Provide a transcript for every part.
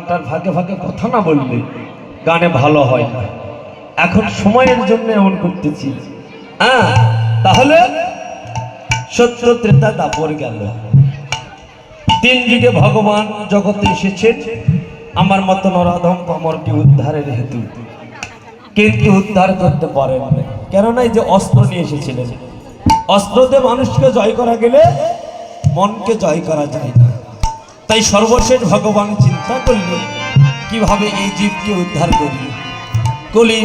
গানটার ভাগে ভাগে কথা না বললে গানে ভালো হয় না। এখন সময়ের জন্য এমন করতেছি। হ্যাঁ, তাহলে সত্য ত্রেতা দাপর গেল, 3 যুগে ভগবান জগতে এসেছেন আমার মতো নরাধম পামরকে উদ্ধারের হেতু, কিন্তু উদ্ধার করতে পারেন না। কেননা এই যে অস্ত্র নিয়ে এসেছিলেন, অস্ত্র দিয়ে মানুষকে জয় করা গেলে মনকে জয় করা যায় না। তাই সর্বশেষ ভগবান চিন্তা করলেন কিভাবে এই জীবকে উদ্ধার করি। কলি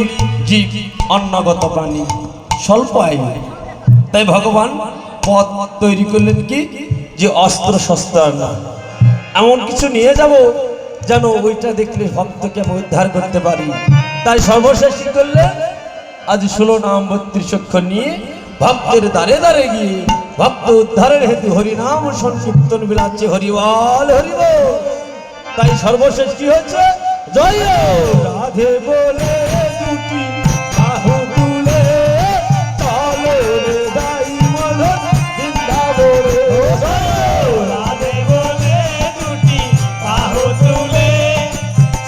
জীব অন্নগত প্রাণী, স্বল্প আয়ু। তাই ভগবান পথ তৈরি করলেন কি, যে অস্ত্র শস্ত্র না, এমন কিছু নিয়ে যাব যেন ওইটা দেখলে ভক্তকে আমি উদ্ধার করতে পারি। তাই সর্বশেষ কি করলেন, আজ 16 নাম 32 অক্ষর নিয়ে ভক্তের দ্বারে দ্বারে গিয়ে ভক্ত উদ্ধারের হেতু হরিনাম সংকীর্তন বিলাচ্ছে, হরিবল হরিবল। তাই সর্বশেষ কি হয়েছে, জয় রাধে বলে দুটি বাহু তুলে চলো রে দাই মদন বৃন্দাবনে। রাধে বলে দুটি বাহু তুলে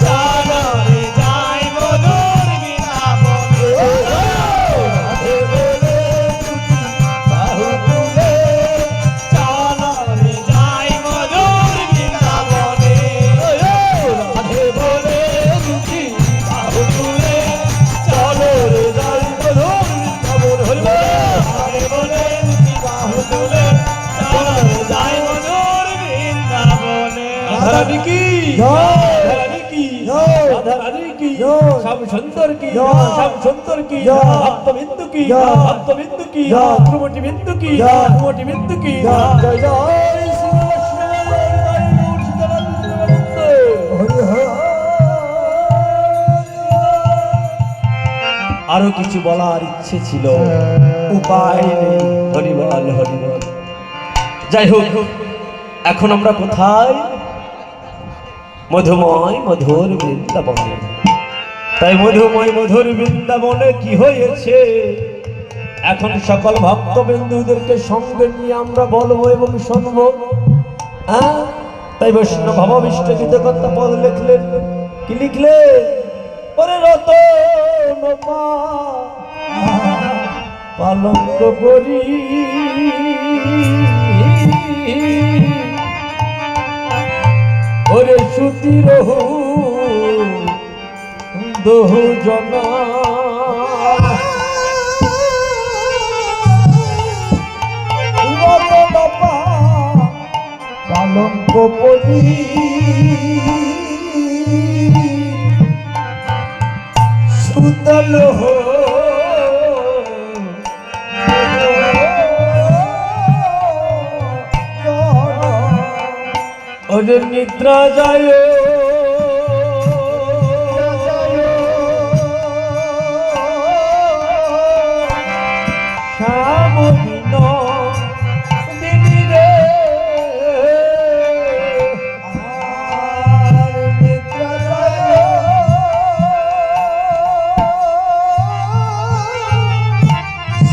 চলো রে যাই মধুর বৃন্দাবনে। রাধে বলে দুটি বাহু তুলে চলো রে যাই মধুর বৃন্দাবনে। রাধে বলে দুটি বাহু তুলে চলো রে যাই মধুর বৃন্দাবন। হরিবল। রাধে বলে দুটি বাহু তুলে চলো রে যাই মধুর বৃন্দাবনে। রাধারানী কি রাধারানী কি রাধারানী কি শ্যাম সুন্দর কি শ্যাম সুন্দর কি ভক্তবিন্দু কি ভক্তবিন্দু কি ধ্রুবটি বিন্দু কি ধ্রুবটি বিন্দু কি। জয় জয় শ্রী বৈষ্ণব জয় মুর্শিদাবাদ গোবিন্দ। আরো কিছু বলার ইচ্ছে ছিল, উপায় নেই। হরিবল হরিবল। যাই হোক, এখন আমরা কোথায়, মধুময় মধুর বৃন্দাবনে। তাই মধুময় মধুর বৃন্দাবনে কি হয়েছে, এখন সকল ভক্তবিন্দুদেরকে সঙ্গে নিয়ে আমরা বলবো এবং শুনবো। হ্যাঁ, তাই বৈষ্ণব ভাবাবিষ্ট গীতকর্তা পদ লিখলেন, কি লিখলেন, ওরে রতন পালঙ্ক করি ওরে সুতি রহু দহু জনা পালঙ্ক পরি সুতল ওরে নিদ্রা যায় শ্যাম বিনোদিনী রে, আর নিদ্রা যায়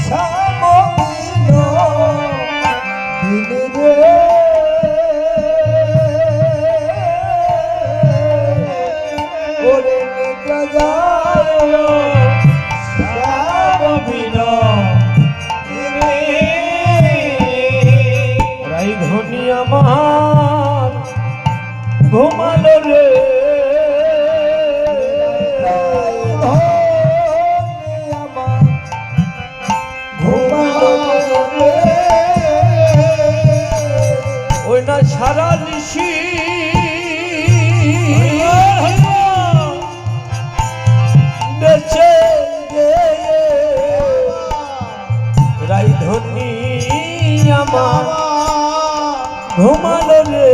শ্যাম বিনোদিনী রে। ওরে নিদ্রা যায় শ্যাম বিনোদিনী, রাই ধনী আমার ঘুমালো রে, ওই না সারা নিশি বেঁচে রাই ধনী আমার ঘুমালো রে।